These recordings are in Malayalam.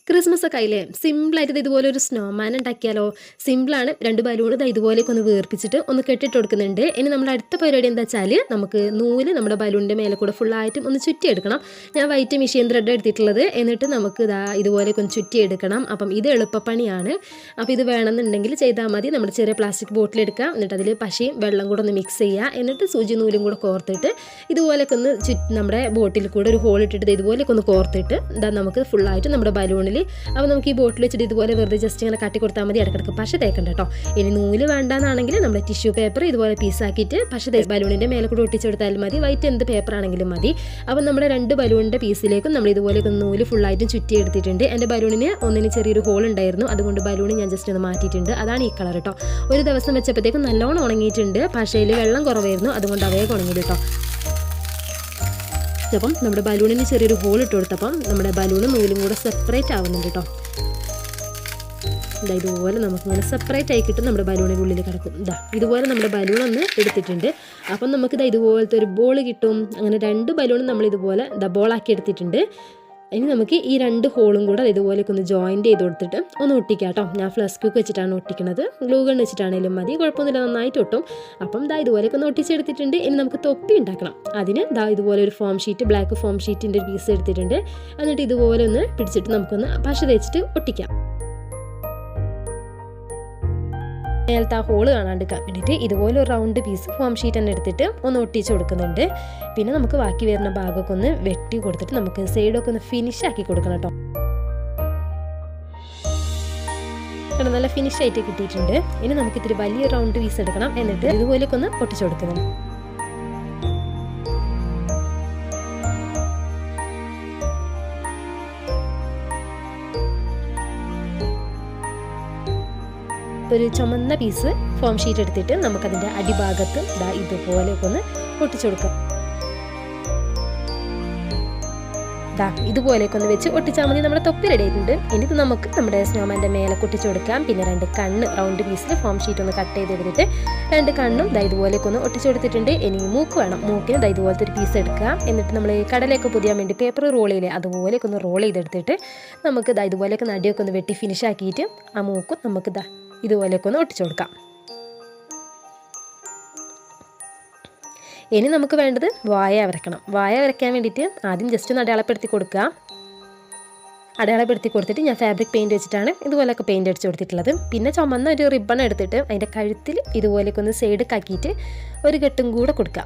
ക്രിസ്മസ് ഒക്കെ ആയില്ലേ, സിമ്പിളായിട്ട് ഇതുപോലെ ഒരു സ്നോമാൻ ഉണ്ടാക്കിയാലോ. സിമ്പിളാണ്. 2 ബലൂൺ ഇതുപോലെയൊക്കെ ഒന്ന് വീർപ്പിച്ചിട്ട് ഒന്ന് കെട്ടിട്ട് കൊടുക്കുന്നുണ്ട്. ഇനി നമ്മുടെ അടുത്ത പരിപാടി എന്താ വെച്ചാൽ നമുക്ക് നൂല് നമ്മുടെ ബലൂണിൻ്റെ മേലെ കൂടെ ഫുള്ളായിട്ടും ഒന്ന് ചുറ്റിയെടുക്കണം. ഞാൻ വൈറ്റ് മെഷീൻ ത്രെഡ് എടുത്തിട്ടുള്ളത്. എന്നിട്ട് നമുക്ക് ഇതുപോലെയൊക്കെ ഒന്ന് ചുറ്റിയെടുക്കണം. അപ്പം ഇത് എളുപ്പപ്പണിയാണ്. അപ്പോൾ ഇത് വേണമെന്നുണ്ടെങ്കിൽ ചെയ്താൽ മതി. നമ്മുടെ ചെറിയ പ്ലാസ്റ്റിക് ബോട്ടിൽ എടുക്കുക, എന്നിട്ട് അതിൽ പശയും വെള്ളം കൂടെ ഒന്ന് മിക്സ് ചെയ്യുക, എന്നിട്ട് സൂചി നൂലും കൂടെ കോർത്തിട്ട് ഇതുപോലെയൊക്കെ ഒന്ന് നമ്മുടെ ബോട്ടിൽ കൂടെ ഒരു ഹോൾ ഇട്ടിട്ട് ഇതുപോലെയൊക്കെ ഒന്ന് കോർത്തിട്ട് നമുക്ക് ഫുള്ളായിട്ട് നമ്മുടെ ബലൂണിൽ അപ്പോൾ നമുക്ക് ഈ ബോട്ടിൽ വെച്ചിട്ട് ഇതുപോലെ വെറുതെ ജസ്റ്റ് ഇങ്ങനെ കാട്ടി കൊടുത്താൽ മതി. ഇടക്കിടക്ക് പശ തേക്കണ്ട കേട്ടോ. ഇനി നൂല് വേണ്ടാന്നാണെങ്കിൽ നമ്മുടെ ടിഷ്യൂ പേപ്പർ ഇതുപോലെ പീസാക്കിയിട്ട് പശ ബലൂണിൻ്റെ മേലെ കൂടെ ഒട്ടിച്ചു കൊടുത്താലും മതി. വൈറ്റ് എന്ത് പേപ്പർ ആണെങ്കിലും മതി. അപ്പോൾ നമ്മുടെ 2 ബലൂണിൻ്റെ പീസിലേക്കും നമ്മൾ ഇതുപോലെ നൂല് ഫുള്ളായിട്ടും ചുറ്റി എടുത്തിട്ടുണ്ട്. എൻ്റെ ബലൂണിന് ഒന്നിന് ചെറിയൊരു ഹോൾ ഉണ്ടായിരുന്നു, അതുകൊണ്ട് ബലൂൺ ഞാൻ ജസ്റ്റ് ഒന്ന് മാറ്റിയിട്ടുണ്ട്. അതാണ് ഈ കളർ കേട്ടോ. ഒരു ദിവസം വെച്ചപ്പോഴത്തേക്കും നല്ലോണം ഉണങ്ങിയിട്ടുണ്ട്. പശയിൽ വെള്ളം കുറവായിരുന്നു, അതുകൊണ്ട് അവയെ ഉണങ്ങിയത് കേട്ടോ. അപ്പം നമ്മുടെ ബലൂണിന് ചെറിയൊരു ഹോൾ ഇട്ട് കൊടുത്തപ്പം നമ്മുടെ ബലൂണും നൂലും കൂടെ സെപ്പറേറ്റ് ആവുന്നുണ്ട് കേട്ടോ. ഇതുപോലെ നമുക്കിങ്ങനെ സെപ്പറേറ്റ് ആയി കിട്ടും. നമ്മുടെ ബലൂണിൻ്റെ ഉള്ളിൽ കിടക്കും. ഇതുപോലെ നമ്മുടെ ബലൂൺ ഒന്ന് എടുത്തിട്ടുണ്ട്. അപ്പം നമുക്ക് ഇതുപോലത്തെ ഒരു ബോൾ കിട്ടും. അങ്ങനെ 2 ബലൂണും നമ്മൾ ഇതുപോലെ ബോളാക്കി എടുത്തിട്ടുണ്ട്. ഇനി നമുക്ക് ഈ 2 ഹോളും കൂടെ ഇതുപോലെയൊക്കെ ഒന്ന് ജോയിൻറ്റ് ചെയ്ത് കൊടുത്തിട്ട് ഒന്ന് ഒട്ടിക്കാം കേട്ടോ. ഞാൻ ഫ്ലസ് ക്യൂക്ക് വെച്ചിട്ടാണ് ഒട്ടിക്കുന്നത്. ഗ്ലൂ ഗൺ വെച്ചിട്ടാണെങ്കിലും മതി, കുഴപ്പമൊന്നുമില്ല, നന്നായിട്ട് ഒട്ടും. അപ്പം ഇതുപോലെയൊക്കെ ഒന്ന് ഒട്ടിച്ചെടുത്തിട്ടുണ്ട്. ഇനി നമുക്ക് തൊപ്പി ഉണ്ടാക്കണം. അതിന് ഇതുപോലെ ഒരു ഫോം ഷീറ്റ്, ബ്ലാക്ക് ഫോം ഷീറ്റിൻ്റെ ഒരു പീസ് എടുത്തിട്ടുണ്ട്. എന്നിട്ട് ഇതുപോലെ ഒന്ന് പിടിച്ചിട്ട് നമുക്കൊന്ന് പശ തേച്ചിട്ട് ഒട്ടിക്കാം. മേലത്തെ ആ ഹോള് കാണാണ്ടിരിക്കാൻ വേണ്ടിയിട്ട് ഇതുപോലെ ഒരു റൗണ്ട് പീസ് ഫോം ഷീറ്റ് തന്നെ എടുത്തിട്ട് ഒന്ന് ഒട്ടിച്ച് കൊടുക്കുന്നുണ്ട്. പിന്നെ നമുക്ക് ബാക്കി വരുന്ന ഭാഗമൊക്കെ ഒന്ന് വെട്ടി കൊടുത്തിട്ട് നമുക്ക് സൈഡൊക്കെ ഒന്ന് ഫിനിഷ് ആക്കി കൊടുക്കണം കേട്ടോ. നല്ല ഫിനിഷ് ആയിട്ട് കിട്ടിയിട്ടുണ്ട്. ഇനി നമുക്ക് ഇത്തിരി വലിയ റൗണ്ട് പീസ് എടുക്കണം. എന്നിട്ട് ഇതുപോലെയൊക്കെ ഒന്ന് ഒട്ടിച്ചു കൊടുക്കണം. ഒരു ചുമന്ന പീസ് ഫോം ഷീറ്റ് എടുത്തിട്ട് നമുക്കതിൻ്റെ അടിഭാഗത്ത് ഇതുപോലെയൊക്കെ ഒന്ന് ഒട്ടിച്ചു കൊടുക്കാം. ഇതുപോലെയൊക്കെ ഒന്ന് വെച്ച് ഒട്ടിച്ചാൽ മതി. നമ്മുടെ തൊപ്പി റെഡി ആയിട്ടുണ്ട്. ഇനി നമുക്ക് നമ്മുടെ സ്നോമാൻ്റെ മേലെ ഒട്ടിച്ചു കൊടുക്കാം. പിന്നെ 2 കണ്ണ് റൗണ്ട് പീസിൽ ഫോം ഷീറ്റ് ഒന്ന് കട്ട് ചെയ്തെടുത്തിട്ട് 2 കണ്ണും ഇതുപോലെയൊക്കെ ഒന്ന് ഒട്ടിച്ചു കൊടുത്തിട്ടുണ്ട്. ഇനി മൂക്ക് വേണം. മൂക്കിന് ഇതുപോലത്തെ ഒരു പീസ് എടുക്കുക. എന്നിട്ട് നമ്മൾ കടലയൊക്കെ പൊതിയാൻ വേണ്ടി പേപ്പർ റോൾ ചെയ്യില്ലേ, അതുപോലെയൊക്കെ ഒന്ന് റോൾ ചെയ്തെടുത്തിട്ട് നമുക്ക് ഇതുപോലെയൊക്കെ നടിയൊക്കെ ഒന്ന് വെട്ടി ഫിനിഷ് ആക്കിയിട്ട് ആ മൂക്കും നമുക്ക് ഇതുപോലെയൊക്കെ ഒന്ന് ഒട്ടിച്ചു കൊടുക്കാം. ഇനി നമുക്ക് വേണ്ടത് വായ വരയ്ക്കണം. വായ വരയ്ക്കാൻ വേണ്ടിയിട്ട് ആദ്യം ജസ്റ്റ് ഒന്ന് അടയാളപ്പെടുത്തി കൊടുക്കുക. അടയാളപ്പെടുത്തി കൊടുത്തിട്ട് ഞാൻ ഫാബ്രിക് പെയിൻറ്റ് വെച്ചിട്ടാണ് ഇതുപോലെയൊക്കെ പെയിൻറ്റ് അടിച്ച് കൊടുത്തിട്ടുള്ളത്. പിന്നെ ചുമന്ന ഒരു റിബൺ എടുത്തിട്ട് അതിൻ്റെ കഴുത്തിൽ ഇതുപോലെയൊക്കെ ഒന്ന് സൈഡ് കാക്കിയിട്ട് ഒരു കെട്ടും കൂടെ കൊടുക്കുക.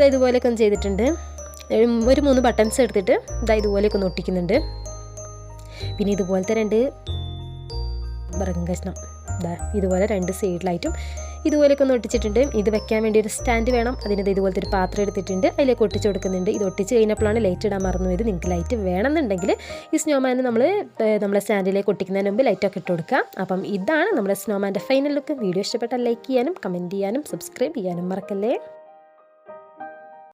ഇതുപോലെയൊക്കെ ഒന്ന് ചെയ്തിട്ടുണ്ട്. ഒരു 3 ബട്ടൺസ് എടുത്തിട്ട് ഇതുപോലെയൊക്കെ ഒന്ന് ഒട്ടിക്കുന്നുണ്ട്. പിന്നെ ഇതുപോലത്തെ 2 വിറകും കഷ്ണം ഇതുപോലെ 2 സൈഡിലായിട്ടും ഇതുപോലെയൊക്കെ ഒന്ന് ഒട്ടിച്ചിട്ടുണ്ട്. ഇത് വെക്കാൻ വേണ്ടി ഒരു സ്റ്റാൻഡ് വേണം. അതിന് ഇതുപോലത്തെ ഒരു പാത്രം എടുത്തിട്ടുണ്ട്, അതിലേക്ക് ഒട്ടിച്ച് കൊടുക്കുന്നുണ്ട്. ഇത് ഒട്ടിച്ച് കഴിഞ്ഞപ്പോഴാണ് ലൈറ്റ് ഇടാൻ മറന്നുപോയത്. നിങ്ങൾക്ക് ലൈറ്റ് വേണമെന്നുണ്ടെങ്കിൽ ഈ സ്നോമാന് നമ്മളെ സ്റ്റാൻഡിലേക്ക് ഒട്ടിക്കുന്നതിന് മുമ്പ് ലൈറ്റൊക്കെ ഇട്ട് കൊടുക്കാം. അപ്പം ഇതാണ് നമ്മുടെ സ്നോമാൻ്റെ ഫൈനൽ ലുക്ക്. വീഡിയോ ഇഷ്ടപ്പെട്ടാൽ ലൈക്ക് ചെയ്യാനും കമൻറ്റ് ചെയ്യാനും സബ്സ്ക്രൈബ് ചെയ്യാനും മറക്കല്ലേ.